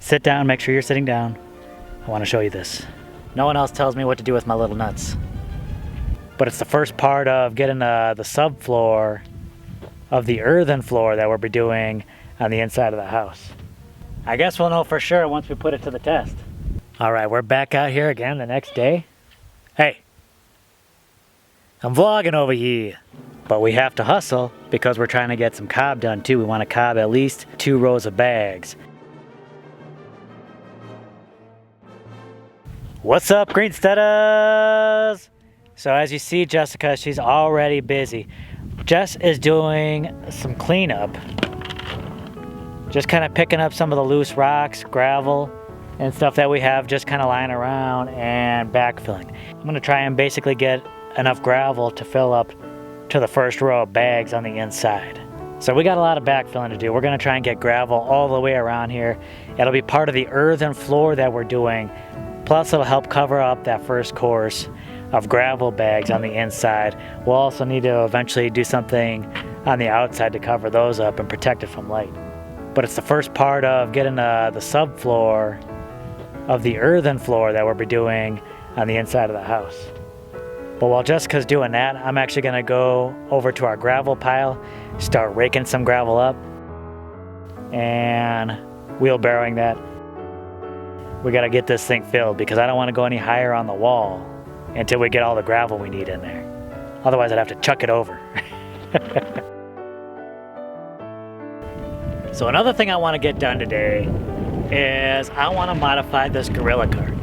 Sit down, make sure you're sitting down. I want to show you this. No one else tells me what to do with my little nuts. But it's the first part of getting the subfloor of the earthen floor that we'll be doing on the inside of the house. I guess we'll know for sure once we put it to the test. All right, we're back out here again the next day. Hey, I'm vlogging over here. But we have to hustle because we're trying to get some cob done too. We want to cob at least 2 rows of bags. What's up, Greensteaders? So as you see, Jessica, she's already busy. Jess is doing some cleanup. Just kind of picking up some of the loose rocks, gravel, and stuff that we have just kind of lying around and backfilling. I'm gonna try and basically get enough gravel to fill up to the first row of bags on the inside. So we got a lot of backfilling to do. We're gonna try and get gravel all the way around here. It'll be part of the earthen floor that we're doing. Plus it'll help cover up that first course of gravel bags on the inside. We'll also need to eventually do something on the outside to cover those up and protect it from light. But it's the first part of getting the subfloor of the earthen floor that we'll be doing on the inside of the house. But while Jessica's doing that, I'm actually gonna go over to our gravel pile, start raking some gravel up and wheelbarrowing that. We gotta get this thing filled because I don't wanna go any higher on the wall until we get all the gravel we need in there. Otherwise I'd have to chuck it over. So another thing I wanna get done today is I wanna modify this gorilla cart.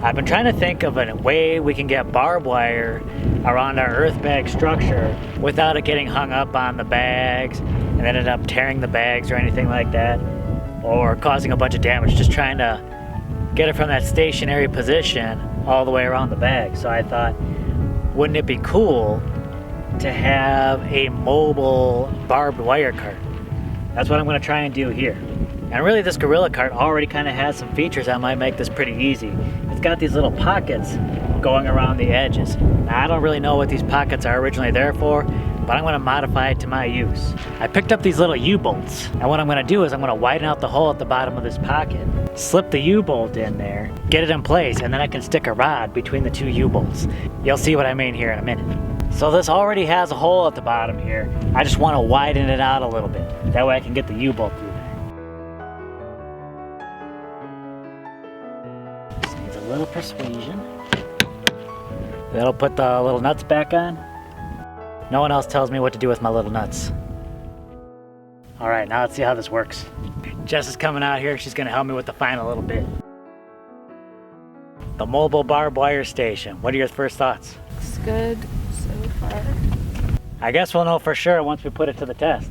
I've been trying to think of a way we can get barbed wire around our Earthbag structure without it getting hung up on the bags and then end up tearing the bags or anything like that, or causing a bunch of damage, just trying to get it from that stationary position all the way around the bag. So I thought, wouldn't it be cool to have a mobile barbed wire cart? That's what I'm gonna try and do here. And really this gorilla cart already kind of has some features that might make this pretty easy. It's got these little pockets going around the edges. Now I don't really know what these pockets are originally there for, but I'm gonna modify it to my use. I picked up these little U-bolts, and what I'm gonna do is I'm gonna widen out the hole at the bottom of this pocket, slip the U-bolt in there, get it in place, and then I can stick a rod between the 2 U-bolts. You'll see what I mean here in a minute. So this already has a hole at the bottom here. I just wanna widen it out a little bit. That way I can get the U-bolt through there. Just needs a little persuasion. That'll put the little nuts back on. No one else tells me what to do with my little nuts. All right, now let's see how this works. Jess is coming out here. She's gonna help me with the final little bit. The mobile barbed wire station. What are your first thoughts? Looks good so far. I guess we'll know for sure once we put it to the test.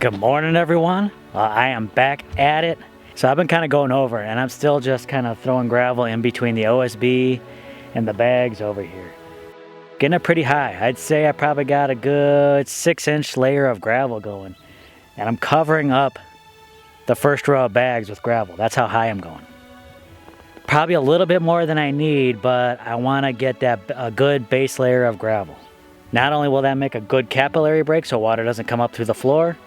Good morning, everyone. I am back at it. So I've been kind of going over and I'm still just kind of throwing gravel in between the OSB and the bags over here. Getting it pretty high. I'd say I probably got a good 6-inch layer of gravel going. And I'm covering up the first row of bags with gravel. That's how high I'm going. Probably a little bit more than I need, but I want to get a good base layer of gravel. Not only will that make a good capillary break so water doesn't come up through the floor,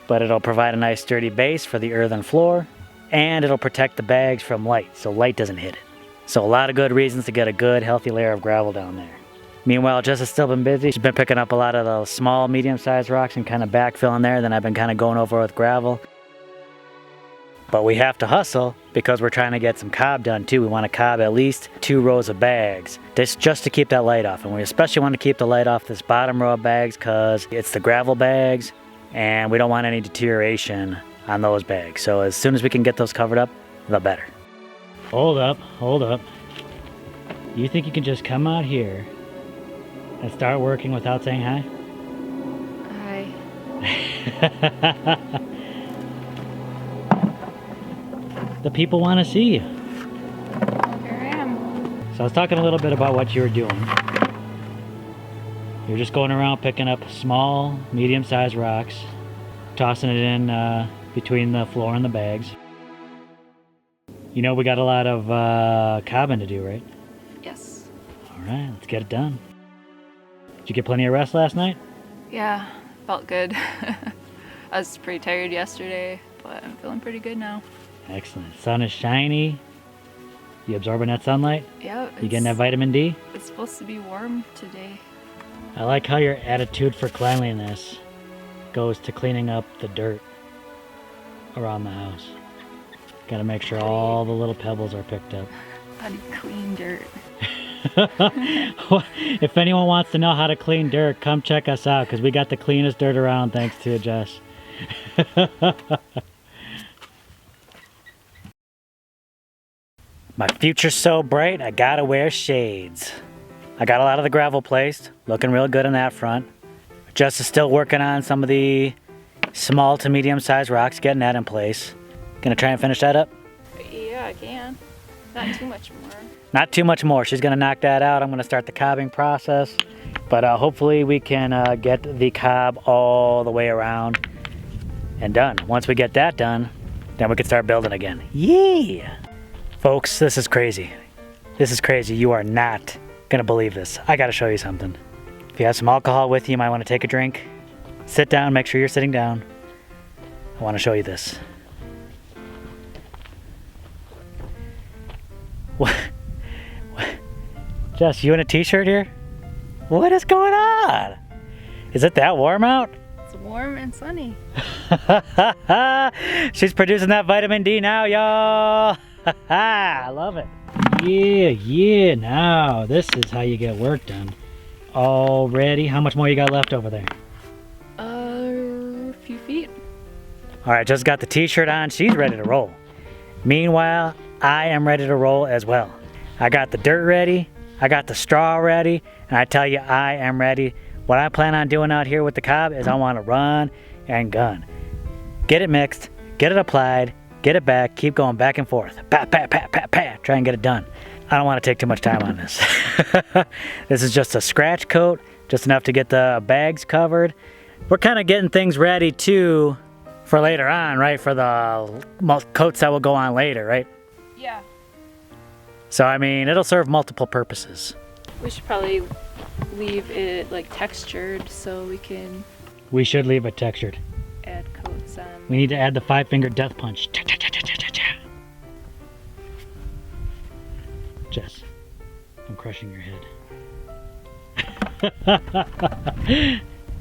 but it'll provide a nice sturdy base for the earthen floor. And it'll protect the bags from light, so light doesn't hit it. So a lot of good reasons to get a good, healthy layer of gravel down there. Meanwhile, Jess has still been busy. She's been picking up a lot of those small, medium-sized rocks and kind of backfilling there. Then I've been kind of going over with gravel. But we have to hustle because we're trying to get some cob done too. We want to cob at least 2 rows of bags. This just to keep that light off. And we especially want to keep the light off this bottom row of bags because it's the gravel bags and we don't want any deterioration on those bags. So as soon as we can get those covered up, the better. Hold up. You think you can just come out here and start working without saying hi? Hi. The people want to see you. Here I am. So I was talking a little bit about what you were doing. You're just going around picking up small, medium-sized rocks, tossing it in between the floor and the bags. You know we got a lot of cobbing to do, right? Yes. All right, let's get it done. Did you get plenty of rest last night? Yeah, Felt good. I was pretty tired yesterday, but I'm feeling pretty good now. Excellent. Sun is shiny. You absorbing that sunlight? Yeah. You getting that vitamin D? It's supposed to be warm today. I like how your attitude for cleanliness goes to cleaning up the dirt around the house. Gotta make sure all the little pebbles are picked up. How do you clean dirt? If anyone wants to know how to clean dirt, come check us out because we got the cleanest dirt around thanks to Jess. My future's so bright, I gotta wear shades. I got a lot of the gravel placed, looking real good on that front. Jess is still working on some of the small to medium sized rocks, getting that in place. Gonna try and finish that up? Yeah, I can. Not too much more. Not too much more. She's gonna knock that out. I'm gonna start the cobbing process. But hopefully we can get the cob all the way around and done. Once we get that done, then we can start building again. Yeah! Folks, this is crazy. This is crazy. You are not gonna believe this. I gotta show you something. If you have some alcohol with you, you might wanna take a drink. Sit down, make sure you're sitting down. I wanna show you this. What? Jess, you in a t-shirt here? What is going on? Is it that warm out? It's warm and sunny. She's producing that vitamin D now, y'all. I love it. Yeah, now this is how you get work done. Already, how much more you got left over there? A few feet. All right, just got the t-shirt on. She's ready to roll. Meanwhile, I am ready to roll as well. I got the dirt ready. I got the straw ready. And I tell you, I am ready. What I plan on doing out here with the cob is I want to run and gun. Get it mixed, get it applied, get it back, keep going back and forth. Pat, pat, pat, pat, pat. Try and get it done. I don't want to take too much time on this. This is just a scratch coat, just enough to get the bags covered. We're kind of getting things ready too for later on, right? For the coats that will go on later, right? Yeah. So, I mean, it'll serve multiple purposes. We should probably leave it like textured so we can We should leave it textured. add coats on. We need to add the 5-finger death punch. Jess, I'm crushing your head.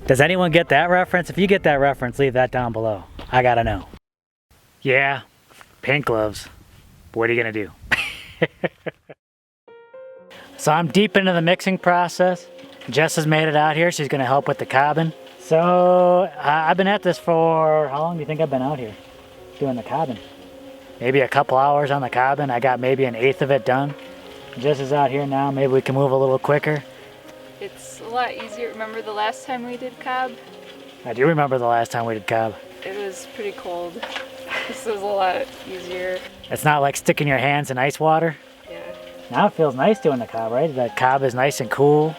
Does anyone get that reference? If you get that reference, leave that down below. I gotta know. Yeah, paint gloves. But what are you gonna do? So I'm deep into the mixing process. Jess has made it out here. She's gonna help with the cobbing. So I've been at this for, how long do you think I've been out here doing the cobbing? Maybe a couple hours on the cobbing. I got maybe 1/8 of it done. Jess is out here now. Maybe we can move a little quicker. It's a lot easier. Remember the last time we did cob? I do remember the last time we did cob. It was pretty cold. This was a lot easier. It's not like sticking your hands in ice water. Yeah. Now it feels nice doing the cob, right? That cob is nice and cool.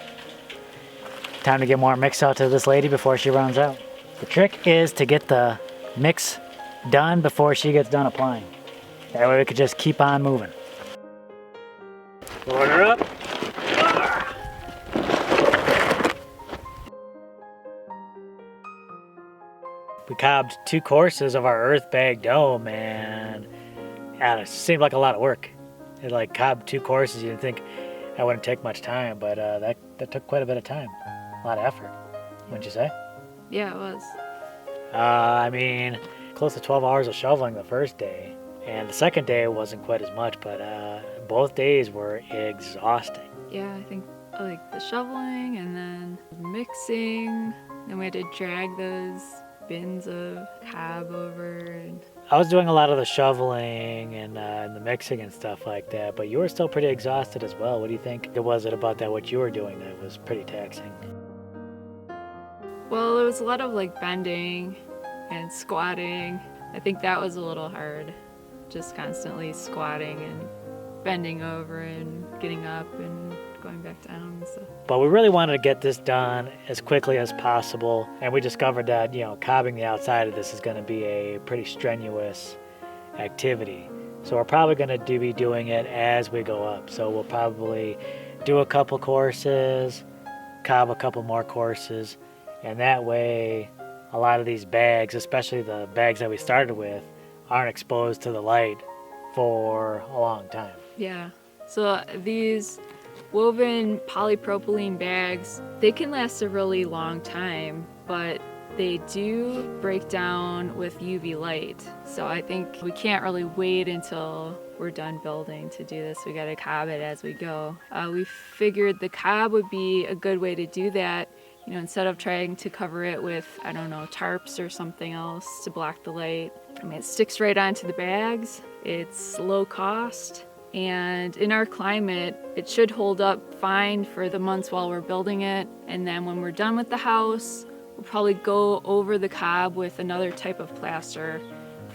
Time to get more mix out to this lady before she runs out. The trick is to get the mix done before she gets done applying. That way we could just keep on moving. Load her up. We cobbed 2 courses of our Earthbag dough, man. Yeah, it seemed like a lot of work. It like cobbed 2 courses. You'd think that wouldn't take much time, but that took quite a bit of time. A lot of effort, wouldn't you say? Yeah, it was. I mean, close to 12 hours of shoveling the first day. And the second day wasn't quite as much, but both days were exhausting. Yeah, I think like the shoveling and then mixing. Then we had to drag those bins of cob over. And I was doing a lot of the shoveling and the mixing and stuff like that, but you were still pretty exhausted as well. What do you think it was about that what you were doing that was pretty taxing? well, it was a lot of like bending and squatting. I think that was a little hard. Just constantly squatting and bending over and getting up and going back down and stuff. But we really wanted to get this done as quickly as possible, and we discovered that, you know, cobbing the outside of this is going to be a pretty strenuous activity. So we're probably going to be doing it as we go up. So we'll probably do a couple courses, cob a couple more courses, And that way, a lot of these bags, especially the bags that we started with, aren't exposed to the light for a long time. Yeah. So these woven polypropylene bags, they can last a really long time, but they do break down with UV light. So I think we can't really wait until we're done building to do this. We got to cob it as we go. We figured the cob would be a good way to do that. You know, instead of trying to cover it with, I don't know, tarps or something else to block the light. I mean, it sticks right onto the bags. It's low cost. And in our climate, it should hold up fine for the months while we're building it. And then when we're done with the house, we'll probably go over the cob with another type of plaster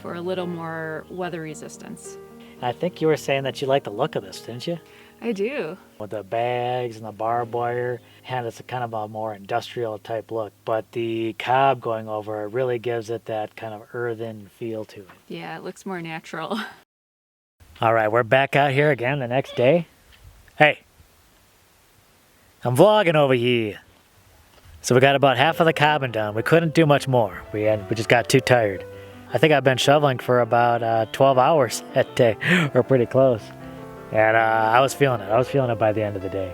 for a little more weather resistance. I think you were saying that you like the look of this, didn't you? I do. With the bags and the barbed wire, and it's a kind of a more industrial type look. But the cob going over it really gives it that kind of earthen feel to it. Yeah, it looks more natural. All right, we're back out here again the next day. Hey, I'm vlogging over here. So we got about half of the cobbing done. We couldn't do much more. We just got too tired. I think I've been shoveling for about 12 hours that day, or pretty close. And I was feeling it. I was feeling it by the end of the day.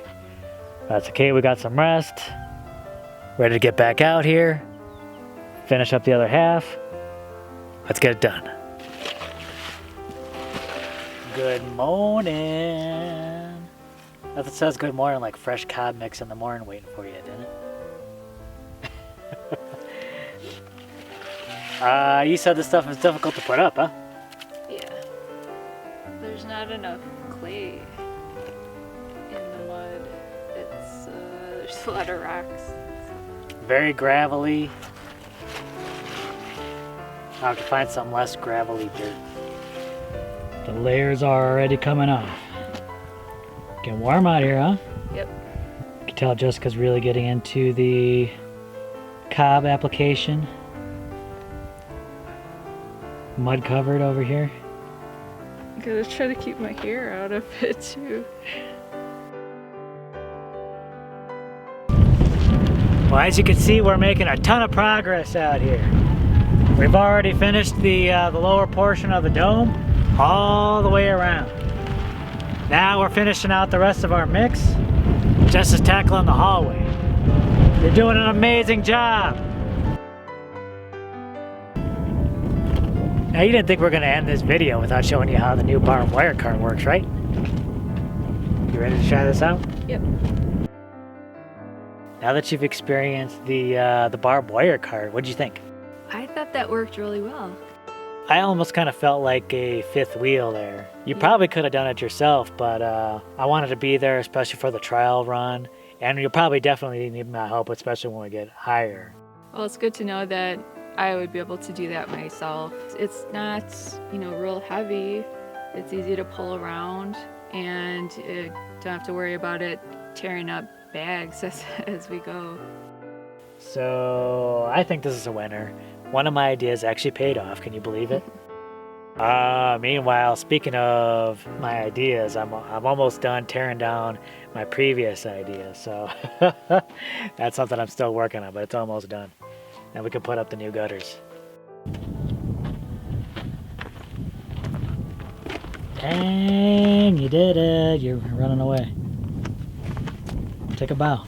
That's okay, we got some rest. Ready to get back out here. Finish up the other half. Let's get it done. Good morning. Nothing says good morning like fresh cob mix in the morning waiting for you, didn't it? You said this stuff is difficult to put up, huh? Yeah. There's not enough clay in the mud. There's a lot of rocks. Very gravelly. I'll have to find some less gravelly dirt. The layers are already coming off. Getting warm out here, huh? Yep. You can tell Jessica's really getting into the cob application. Mud covered over here. I gotta try to keep my hair out of it too. Well, as you can see, we're making a ton of progress out here. We've already finished the lower portion of the dome all the way around. Now we're finishing out the rest of our mix. Jess is tackling the hallway. You're doing an amazing job. Now you didn't think we were going to end this video without showing you how the new barbed wire cart works, right? You ready to try this out? Yep. Now that you've experienced the barbed wire cart, what did you think? I thought that worked really well. I almost kind of felt like a fifth wheel there. You probably could have done it yourself, but I wanted to be there, especially for the trial run. And you'll probably definitely need my help, especially when we get higher. Well, it's good to know that I would be able to do that myself. It's not, real heavy. It's easy to pull around, and you don't have to worry about it tearing up bags as we go. So I think this is a winner. One of my ideas actually paid off. Can you believe it? Meanwhile, speaking of my ideas, I'm almost done tearing down my previous idea. So that's something I'm still working on, but it's almost done. And we can put up the new gutters. Dang, you did it. You're running away. Take a bow.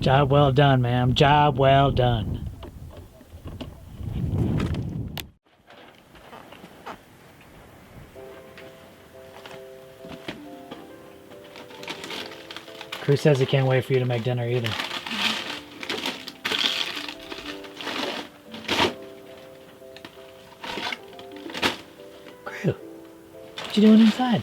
Job well done, ma'am. Job well done. Crew says he can't wait for you to make dinner either. Crew, what you doing inside?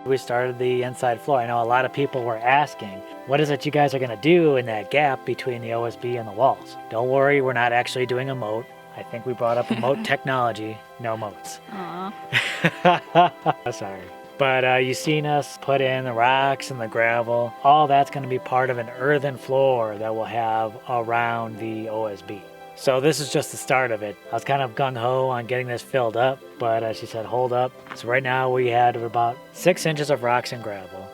We started the inside floor. I know a lot of people were asking, what is it you guys are going to do in that gap between the OSB and the walls? Don't worry, we're not actually doing a moat. I think we brought up a moat technology, no moats. Aw. Sorry. But you've seen us put in the rocks and the gravel. All that's going to be part of an earthen floor that we'll have around the OSB. So this is just the start of it. I was kind of gung-ho on getting this filled up, but she said, hold up. So right now we had about 6 inches of rocks and gravel,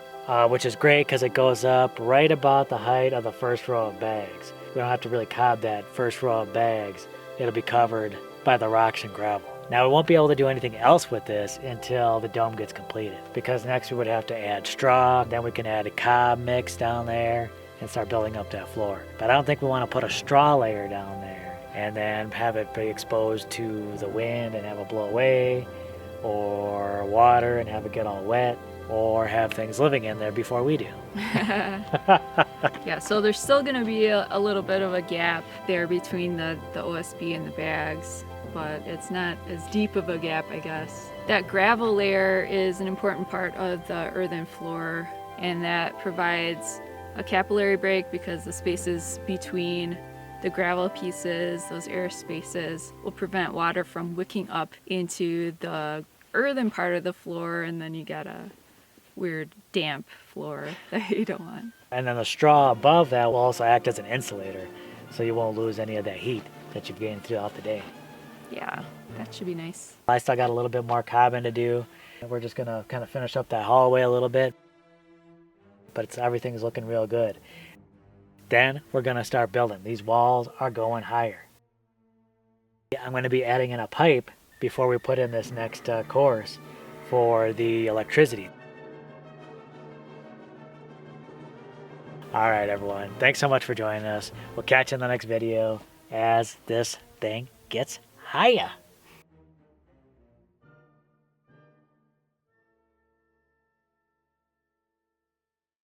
which is great because it goes up right about the height of the first row of bags. We don't have to really cob that first row of bags. It'll be covered by the rocks and gravel. Now we won't be able to do anything else with this until the dome gets completed, because next we would have to add straw, then we can add a cob mix down there and start building up that floor. But I don't think we want to put a straw layer down there and then have it be exposed to the wind and have it blow away, or water and have it get all wet, or have things living in there before we do. Yeah, so there's still going to be a little bit of a gap there between the OSB and the bags, but it's not as deep of a gap, I guess. That gravel layer is an important part of the earthen floor, and that provides a capillary break because the spaces between the gravel pieces, those air spaces, will prevent water from wicking up into the earthen part of the floor, and then you get a weird damp floor that you don't want. And then the straw above that will also act as an insulator, so you won't lose any of that heat that you've gained throughout the day. Yeah, that should be nice. I still got a little bit more cobbing to do. We're just gonna kind of finish up that hallway a little bit, but everything's looking real good. Then we're gonna start building. These walls are going higher. I'm gonna be adding in a pipe before we put in this next course for the electricity. All right, everyone. Thanks so much for joining us. We'll catch you in the next video as this thing gets higher.